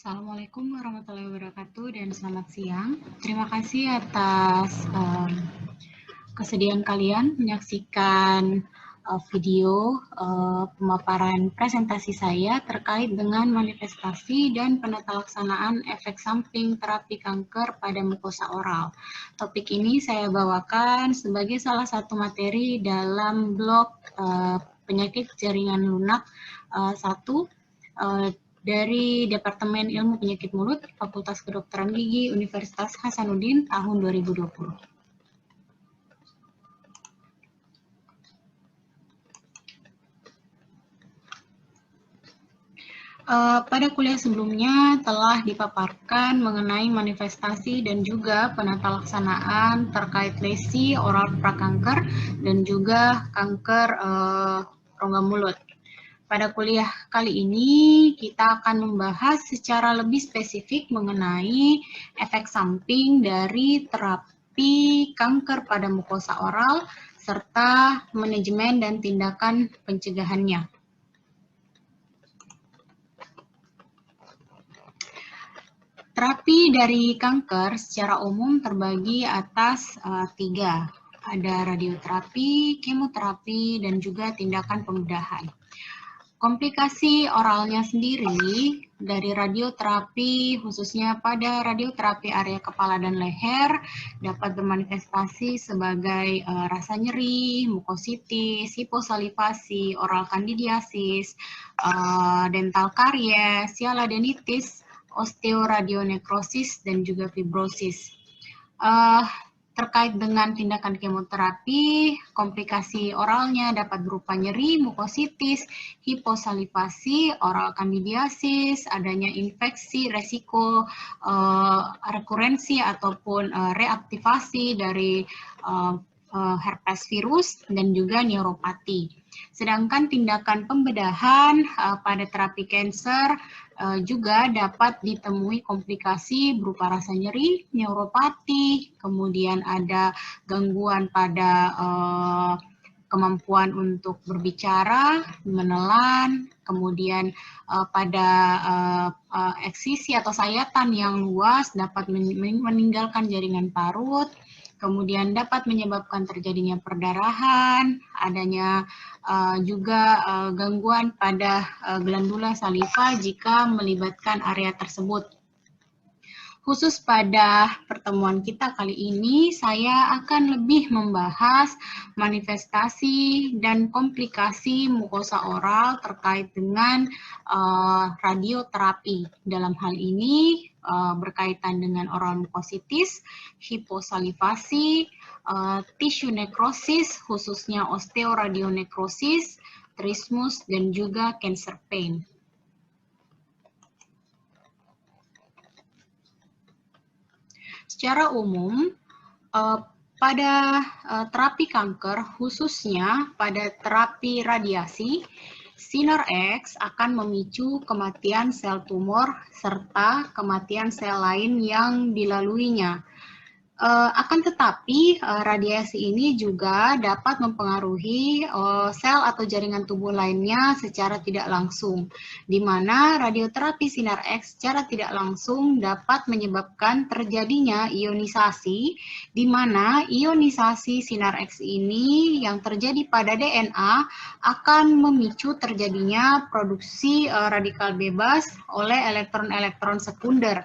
Assalamualaikum warahmatullahi wabarakatuh dan selamat siang. Terima kasih atas kesediaan kalian menyaksikan video pemaparan presentasi saya terkait dengan manifestasi dan penata laksanaan efek samping terapi kanker pada mukosa oral. Topik ini saya bawakan sebagai salah satu materi dalam blog penyakit jaringan lunak 1 dari Departemen Ilmu Penyakit Mulut, Fakultas Kedokteran Gigi, Universitas Hasanuddin tahun 2020. Pada kuliah sebelumnya telah dipaparkan mengenai manifestasi dan juga penata laksanaan terkait lesi oral prakanker dan juga kanker rongga mulut. Pada kuliah kali ini kita akan membahas secara lebih spesifik mengenai efek samping dari terapi kanker pada mukosa oral serta manajemen dan tindakan pencegahannya. Terapi dari kanker secara umum terbagi atas 3. Ada radioterapi, kemoterapi, dan juga tindakan pembedahan. Komplikasi oralnya sendiri dari radioterapi, khususnya pada radioterapi area kepala dan leher, dapat bermanifestasi sebagai rasa nyeri, mukositis, hiposalivasi, oral kandidiasis, dental karies, sialadenitis, osteoradionekrosis, dan juga fibrosis. Terkait dengan tindakan kemoterapi, komplikasi oralnya dapat berupa nyeri, mukositis, hiposalivasi, oral kandidiasis, adanya infeksi, resiko rekurensi ataupun reaktivasi dari herpes virus dan juga neuropati. Sedangkan tindakan pembedahan pada terapi kanker juga dapat ditemui komplikasi berupa rasa nyeri, neuropati, kemudian ada gangguan pada kemampuan untuk berbicara, menelan, kemudian pada eksisi atau sayatan yang luas dapat meninggalkan jaringan parut, kemudian dapat menyebabkan terjadinya perdarahan, adanya juga gangguan pada glandula saliva jika melibatkan area tersebut. Khusus pada pertemuan kita kali ini, saya akan lebih membahas manifestasi dan komplikasi mukosa oral terkait dengan radioterapi. Dalam hal ini berkaitan dengan oral mukositis, hiposalivasi, tisu nekrosis, khususnya osteoradionekrosis, trismus, dan juga cancer pain. Secara umum, pada terapi kanker, khususnya pada terapi radiasi, sinar X akan memicu kematian sel tumor serta kematian sel lain yang dilaluinya. Akan tetapi, radiasi ini juga dapat mempengaruhi sel atau jaringan tubuh lainnya secara tidak langsung, di mana radioterapi sinar X secara tidak langsung dapat menyebabkan terjadinya ionisasi, di mana ionisasi sinar X ini yang terjadi pada DNA akan memicu terjadinya produksi radikal bebas oleh elektron-elektron sekunder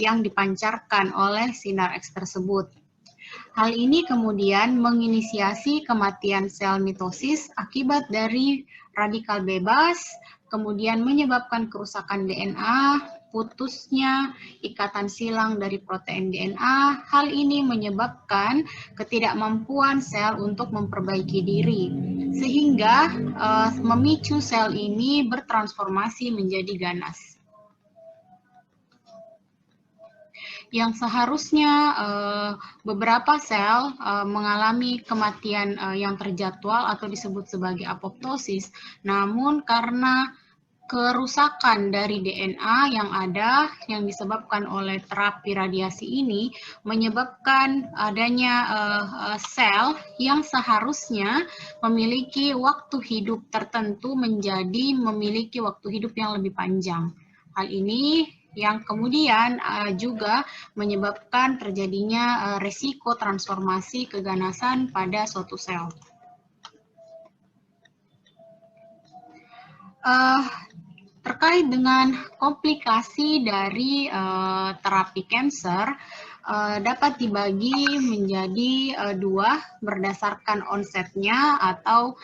yang dipancarkan oleh sinar X tersebut. Hal ini kemudian menginisiasi kematian sel mitosis akibat dari radikal bebas, kemudian menyebabkan kerusakan DNA, putusnya ikatan silang dari protein DNA. Hal ini menyebabkan ketidakmampuan sel untuk memperbaiki diri, sehingga memicu sel ini bertransformasi menjadi ganas. Yang seharusnya beberapa sel mengalami kematian yang terjadwal atau disebut sebagai apoptosis, namun karena kerusakan dari DNA yang ada yang disebabkan oleh terapi radiasi ini menyebabkan adanya sel yang seharusnya memiliki waktu hidup tertentu menjadi memiliki waktu hidup yang lebih panjang. Hal ini yang kemudian juga menyebabkan terjadinya resiko transformasi keganasan pada suatu sel. Terkait dengan komplikasi dari terapi kanker, dapat dibagi menjadi dua berdasarkan onsetnya atau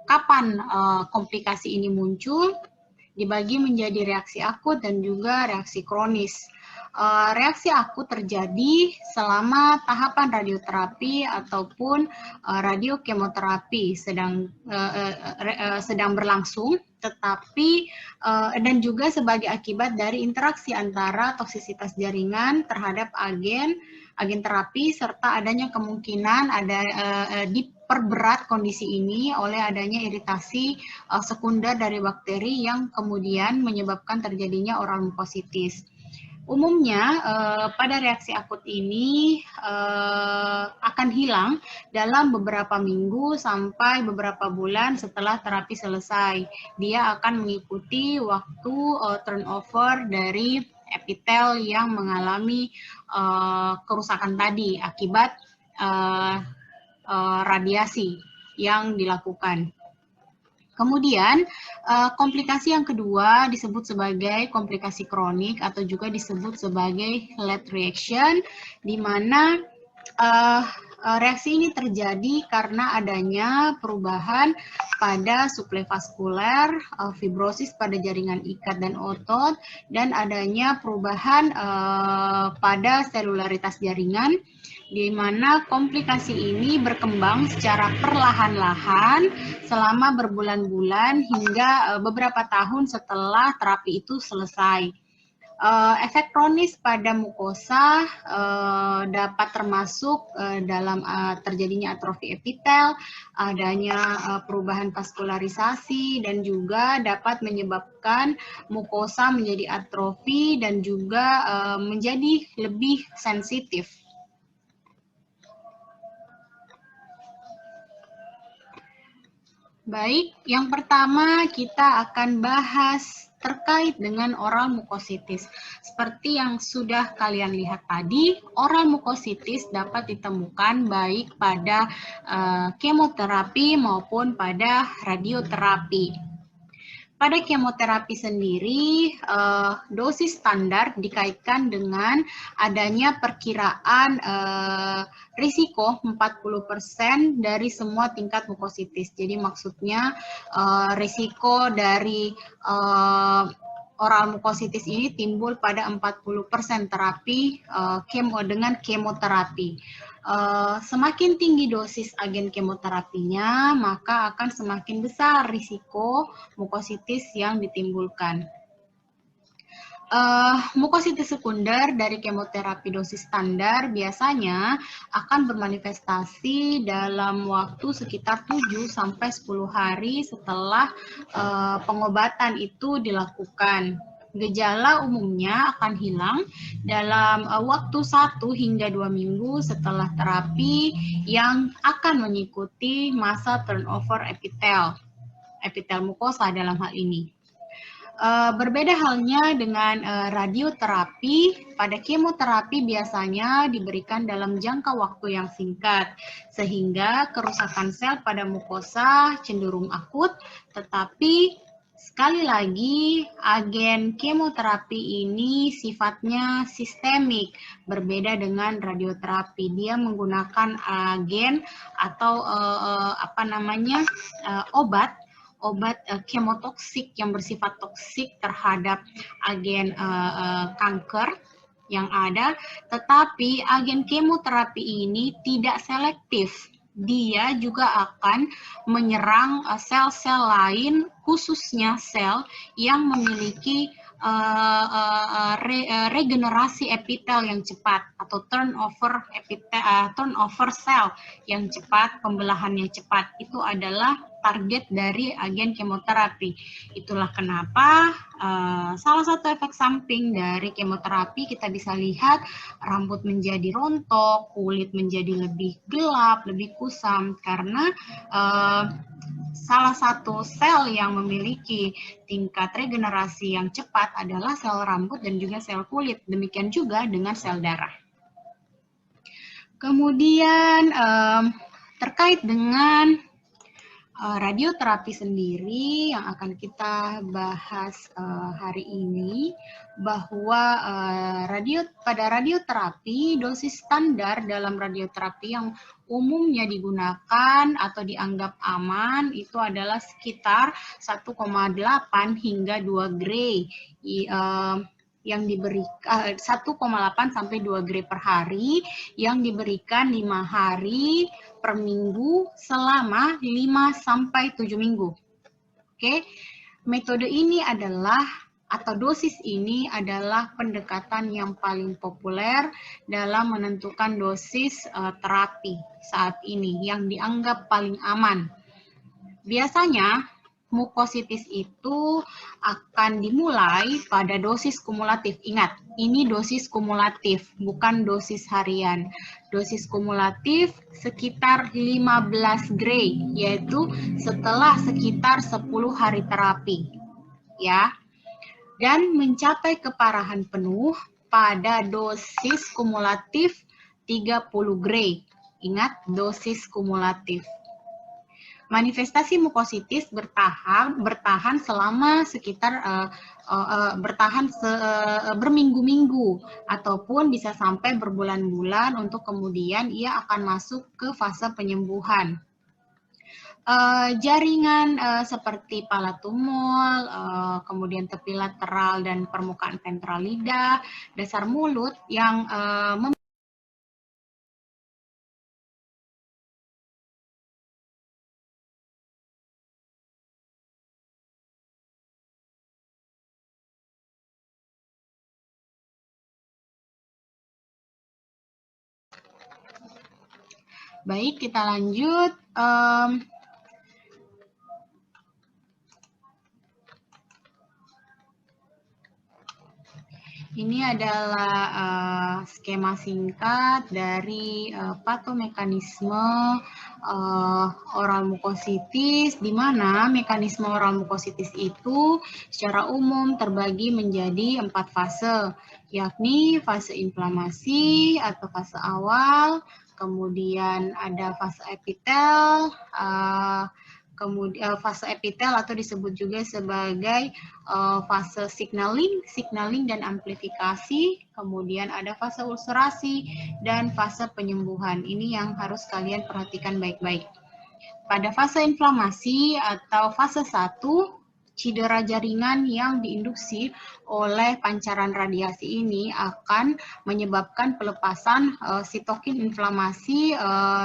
kapan komplikasi ini muncul, dibagi menjadi reaksi akut dan juga reaksi kronis. Reaksi akut terjadi selama tahapan radioterapi ataupun radiokemoterapi sedang berlangsung, tetapi dan juga sebagai akibat dari interaksi antara toksisitas jaringan terhadap agen terapi serta adanya kemungkinan ada diperberat kondisi ini oleh adanya iritasi sekunder dari bakteri yang kemudian menyebabkan terjadinya oral mukositis. Umumnya pada reaksi akut ini akan hilang dalam beberapa minggu sampai beberapa bulan setelah terapi selesai. Dia akan mengikuti waktu turnover dari epitel yang mengalami kerusakan tadi akibat radiasi yang dilakukan. Kemudian, komplikasi yang kedua disebut sebagai komplikasi kronik atau juga disebut sebagai late reaction, di mana reaksi ini terjadi karena adanya perubahan pada suplai vaskuler, fibrosis pada jaringan ikat dan otot, dan adanya perubahan pada selularitas jaringan, di mana komplikasi ini berkembang secara perlahan-lahan selama berbulan-bulan hingga beberapa tahun setelah terapi itu selesai. Efek kronis pada mukosa dapat termasuk dalam terjadinya atrofi epitel, adanya perubahan vaskularisasi, dan juga dapat menyebabkan mukosa menjadi atrofi dan juga menjadi lebih sensitif. Baik, yang pertama kita akan bahas terkait dengan oral mukositis. Seperti yang sudah kalian lihat tadi, oral mukositis dapat ditemukan baik pada kemoterapi maupun pada radioterapi. Pada kemoterapi sendiri, dosis standar dikaitkan dengan adanya perkiraan risiko 40% dari semua tingkat mukositis. Jadi maksudnya risiko dari oral mukositis ini timbul pada 40% terapi dengan kemoterapi. Semakin tinggi dosis agen kemoterapinya, maka akan semakin besar risiko mukositis yang ditimbulkan. Mukositis sekunder dari kemoterapi dosis standar biasanya akan bermanifestasi dalam waktu sekitar 7-10 hari setelah pengobatan itu dilakukan. Gejala umumnya akan hilang dalam waktu 1 hingga 2 minggu setelah terapi yang akan mengikuti masa turnover epitel mukosa dalam hal ini. Berbeda halnya dengan radioterapi, pada kemoterapi biasanya diberikan dalam jangka waktu yang singkat, sehingga kerusakan sel pada mukosa cenderung akut, tetapi sekali lagi, agen kemoterapi ini sifatnya sistemik, berbeda dengan radioterapi. Dia menggunakan agen atau obat kemotoksik yang bersifat toksik terhadap agen kanker yang ada, tetapi agen kemoterapi ini tidak selektif. Dia juga akan menyerang sel-sel lain, khususnya sel yang memiliki regenerasi epitel yang cepat atau turnover sel yang cepat, pembelahannya cepat. Itu adalah target dari agen kemoterapi. Itulah kenapa salah satu efek samping dari kemoterapi kita bisa lihat rambut menjadi rontok, kulit menjadi lebih gelap, lebih kusam, karena salah satu sel yang memiliki tingkat regenerasi yang cepat adalah sel rambut dan juga sel kulit. Demikian juga dengan sel darah. Kemudian terkait dengan radioterapi sendiri yang akan kita bahas hari ini, bahwa pada radioterapi dosis standar dalam radioterapi yang umumnya digunakan atau dianggap aman itu adalah sekitar 1,8 hingga 2 gray yang diberikan 1,8 sampai 2 gray per hari yang diberikan 5 hari per minggu selama 5 sampai 7 minggu. Oke. Metode ini adalah atau dosis ini adalah pendekatan yang paling populer dalam menentukan dosis terapi saat ini yang dianggap paling aman. Biasanya mukositis itu akan dimulai pada dosis kumulatif. Ingat, ini dosis kumulatif, bukan dosis harian. Dosis kumulatif sekitar 15 gray, yaitu setelah sekitar 10 hari terapi. Ya. Dan mencapai keparahan penuh pada dosis kumulatif 30 gray. Ingat, dosis kumulatif. Manifestasi mukositis bertahan selama sekitar berminggu-minggu ataupun bisa sampai berbulan-bulan untuk kemudian ia akan masuk ke fase penyembuhan. Jaringan seperti palatumul, kemudian tepi lateral dan permukaan ventral lidah, dasar mulut yang baik, kita lanjut. Ini adalah skema singkat dari patomekanisme oral mukositis, di mana mekanisme oral mukositis itu secara umum terbagi menjadi 4 fase, yakni fase inflamasi atau fase awal, kemudian ada fase epitel, kemudian fase epitel atau disebut juga sebagai fase signaling dan amplifikasi, kemudian ada fase ulcerasi dan fase penyembuhan. Ini yang harus kalian perhatikan baik-baik. Pada fase inflamasi atau fase 1, cedera jaringan yang diinduksi oleh pancaran radiasi ini akan menyebabkan pelepasan sitokin inflamasi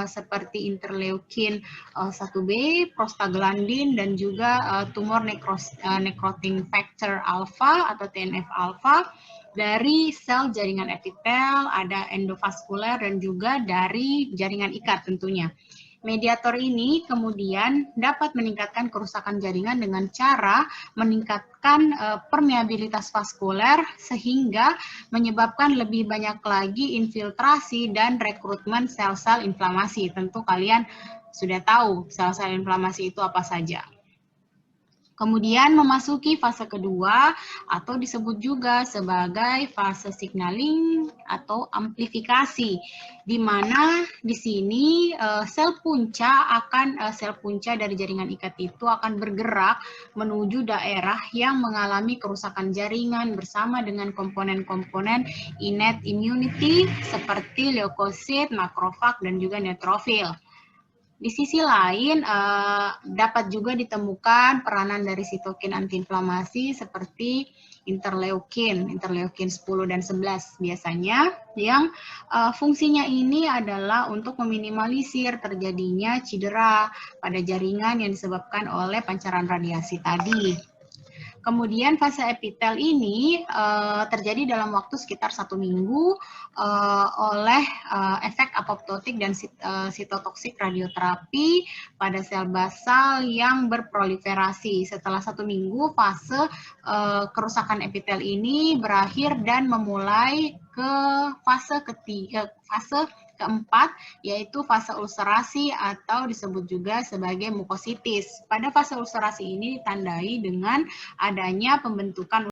seperti interleukin 1B, prostaglandin, dan juga tumor necrotic factor alpha atau TNF alpha dari sel jaringan epitel, ada endovaskuler, dan juga dari jaringan ikat tentunya. Mediator ini kemudian dapat meningkatkan kerusakan jaringan dengan cara meningkatkan permeabilitas vaskuler sehingga menyebabkan lebih banyak lagi infiltrasi dan rekrutmen sel-sel inflamasi. Tentu kalian sudah tahu sel-sel inflamasi itu apa saja. Kemudian memasuki fase kedua atau disebut juga sebagai fase signaling atau amplifikasi, di mana di sini sel punca dari jaringan ikat itu akan bergerak menuju daerah yang mengalami kerusakan jaringan bersama dengan komponen-komponen innate immunity seperti leukosit, makrofag, dan juga neutrofil. Di sisi lain, dapat juga ditemukan peranan dari sitokin antiinflamasi seperti interleukin 10 dan 11 biasanya, yang fungsinya ini adalah untuk meminimalisir terjadinya cedera pada jaringan yang disebabkan oleh pancaran radiasi tadi. Kemudian fase epitel ini terjadi dalam waktu sekitar 1 minggu oleh efek apoptotik dan sitotoksik radioterapi pada sel basal yang berproliferasi. Setelah 1 minggu, fase kerusakan epitel ini berakhir dan memulai ke fase keempat, yaitu fase ulcerasi atau disebut juga sebagai mukositis. Pada fase ulcerasi ini ditandai dengan adanya pembentukan